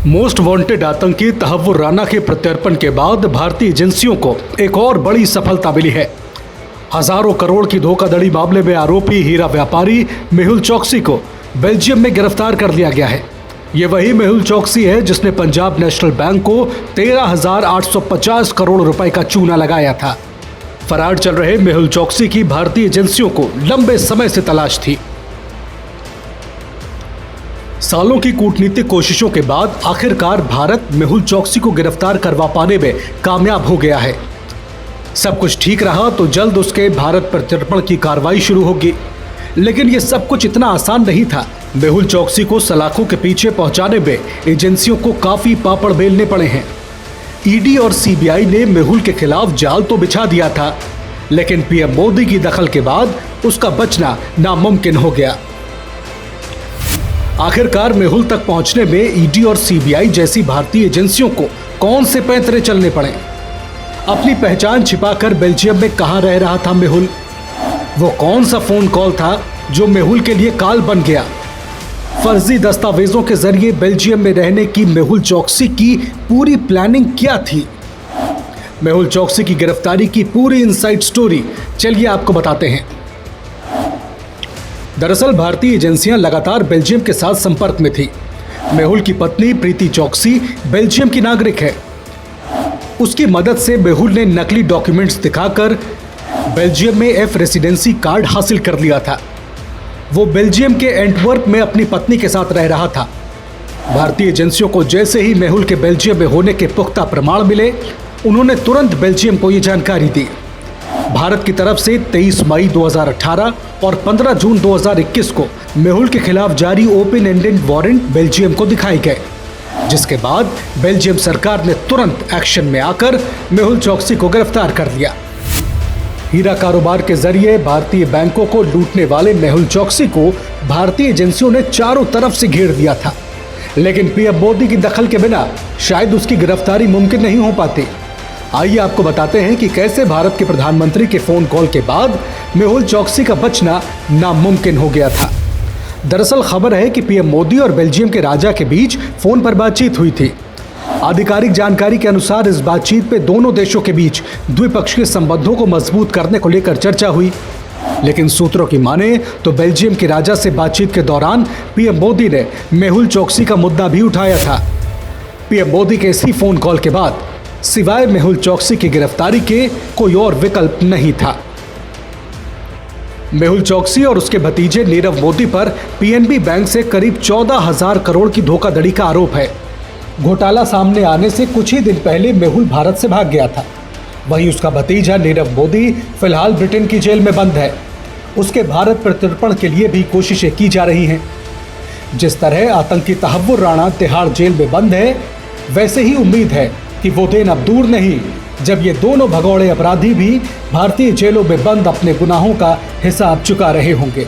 Most wanted आतंकी तहव्वुर राना के प्रत्यर्पण के बाद भारतीय एजेंसियों को एक और बड़ी सफलता मिली है। हजारों करोड़ की धोखाधड़ी मामले में आरोपी हीरा व्यापारी मेहुल चोकसी को बेल्जियम में गिरफ्तार कर लिया गया है। ये वही मेहुल चोकसी है जिसने पंजाब नेशनल बैंक को 13,850 करोड़ रुपए का चूना लगाया था। फरार चल रहे मेहुल चोकसी की भारतीय एजेंसियों को लंबे समय से तलाश थी। सालों की कूटनीतिक कोशिशों के बाद आखिरकार भारत मेहुल चोकसी को गिरफ्तार करवा पाने में कामयाब हो गया है। सब कुछ ठीक रहा तो जल्द उसके भारत प्रत्यर्पण की कार्रवाई शुरू होगी, लेकिन यह सब कुछ इतना आसान नहीं था। मेहुल चोकसी को सलाखों के पीछे पहुंचाने में एजेंसियों को काफी पापड़ बेलने पड़े हैं। ईडी और सीबीआई ने मेहुल के खिलाफ जाल तो बिछा दिया था, लेकिन पीएम मोदी की दखल के बाद उसका बचना नामुमकिन हो गया। आखिरकार मेहुल तक पहुंचने में ईडी और सीबीआई जैसी भारतीय एजेंसियों को कौन से पैंतरे चलने पड़े। अपनी पहचान छिपाकर बेल्जियम में कहां रह रहा था मेहुल? वो कौन सा फोन कॉल था जो मेहुल के लिए काल बन गया? फर्जी दस्तावेजों के जरिए बेल्जियम में रहने की मेहुल चोकसी की पूरी प्लानिंग क्या थी? मेहुल चोकसी की गिरफ्तारी की पूरी इनसाइड स्टोरी चलिए आपको बताते हैं। दरअसल भारतीय एजेंसियां लगातार बेल्जियम के साथ संपर्क में थी। मेहुल की पत्नी प्रीति चोकसी बेल्जियम की नागरिक है। उसकी मदद से मेहुल ने नकली डॉक्यूमेंट्स दिखाकर बेल्जियम में एफ रेसिडेंसी कार्ड हासिल कर लिया था। वो बेल्जियम के एंटवर्प में अपनी पत्नी के साथ रह रहा था। भारतीय एजेंसियों को जैसे ही मेहुल के बेल्जियम में होने के पुख्ता प्रमाण मिले, उन्होंने तुरंत बेल्जियम को ये जानकारी दी। भारत की तरफ से 23 मई 2018 और 15 जून 2021 को मेहुल के खिलाफ जारी ओपन एंडेड वारंट बेल्जियम को दिखाए गए, जिसके बाद बेल्जियम सरकार ने तुरंत एक्शन में आकर मेहुल चोकसी को गिरफ्तार कर लिया। हीरा कारोबार के जरिए भारतीय बैंकों को लूटने वाले मेहुल चोकसी को भारतीय एजेंसियों ने चारों तरफ से घेर दिया था, लेकिन पीएम मोदी की दखल के बिना शायद उसकी गिरफ्तारी मुमकिन नहीं हो पाती। आइए आपको बताते हैं कि कैसे भारत के प्रधानमंत्री के फोन कॉल के बाद मेहुल चोकसी का बचना नामुमकिन हो गया था। दरअसल खबर है कि पीएम मोदी और बेल्जियम के राजा के बीच फोन पर बातचीत हुई थी। आधिकारिक जानकारी के अनुसार इस बातचीत में दोनों देशों के बीच द्विपक्षीय संबंधों को मजबूत करने को लेकर चर्चा हुई, लेकिन सूत्रों की माने तो बेल्जियम के राजा से बातचीत के दौरान पीएम मोदी ने मेहुल चोकसी का मुद्दा भी उठाया था। पीएम मोदी के इसी फोन कॉल के बाद सिवाय मेहुल चोकसी की गिरफ्तारी के कोई और विकल्प नहीं था। मेहुल चोकसी और उसके भतीजे नीरव मोदी पर पीएनबी बैंक से करीब 14,000 करोड़ की धोखाधड़ी का आरोप है। घोटाला सामने आने से कुछ ही दिन पहले मेहुल भारत से भाग गया था। वहीं उसका भतीजा नीरव मोदी फिलहाल ब्रिटेन की जेल में बंद है। उसके भारत प्रत्यर्पण के लिए भी कोशिशें की जा रही हैं। जिस तरह आतंकी तहव्वुर राना तिहाड़ जेल में बंद है, वैसे ही उम्मीद है कि वो दिन अब दूर नहीं जब ये दोनों भगौड़े अपराधी भी भारतीय जेलों में बंद अपने गुनाहों का हिसाब चुका रहे होंगे।